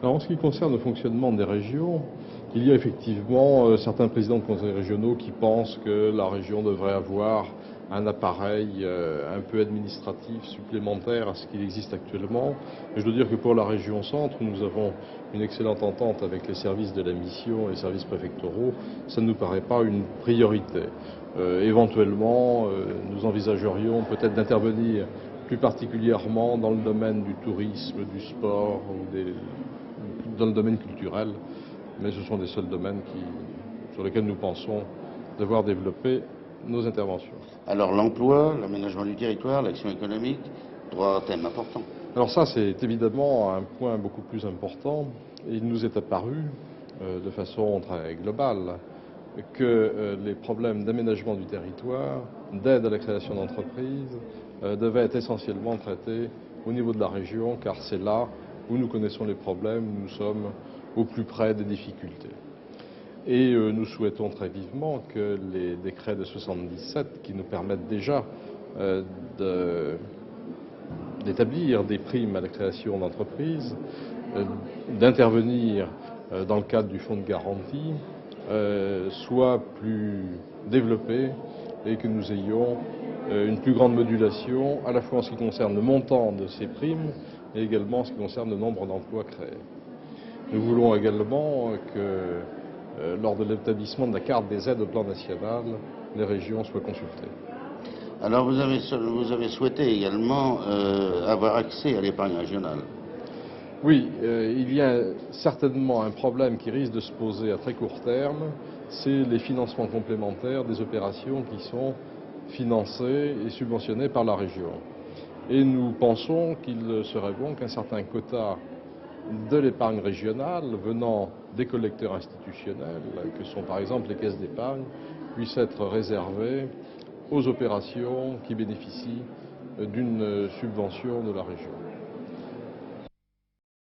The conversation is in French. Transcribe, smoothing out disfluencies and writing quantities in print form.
Alors, en ce qui concerne le fonctionnement des régions, il y a effectivement certains présidents de conseils régionaux qui pensent que la région devrait avoir un appareil un peu administratif supplémentaire à ce qu'il existe actuellement. Mais je dois dire que pour la région centre, nous avons une excellente entente avec les services de la mission et les services préfectoraux. Ça ne nous paraît pas une priorité. Éventuellement, nous envisagerions peut-être d'intervenir plus particulièrement dans le domaine du tourisme, du sport ou dans le domaine culturel, mais ce sont des seuls domaines sur lesquels nous pensons devoir développer nos interventions. Alors l'emploi, l'aménagement du territoire, l'action économique, trois thèmes importants. Alors ça, c'est évidemment un point beaucoup plus important. Il nous est apparu de façon très globale que les problèmes d'aménagement du territoire, d'aide à la création d'entreprises, devaient être essentiellement traités au niveau de la région, car c'est là où nous connaissons les problèmes, où nous sommes au plus près des difficultés. Et nous souhaitons très vivement que les décrets de 77, qui nous permettent déjà d'établir des primes à la création d'entreprises, d'intervenir dans le cadre du fonds de garantie, soient plus développés et que nous ayons une plus grande modulation, à la fois en ce qui concerne le montant de ces primes et également en ce qui concerne le nombre d'emplois créés. Nous voulons également que lors de l'établissement de la carte des aides au plan national, les régions soient consultées. Alors vous avez souhaité également avoir accès à l'épargne régionale. Oui, il y a certainement un problème qui risque de se poser à très court terme, c'est les financements complémentaires des opérations qui sont financées et subventionnées par la région. Et nous pensons qu'il serait bon qu'un certain quota de l'épargne régionale venant des collecteurs institutionnels, que sont par exemple les caisses d'épargne, puisse être réservé aux opérations qui bénéficient d'une subvention de la région.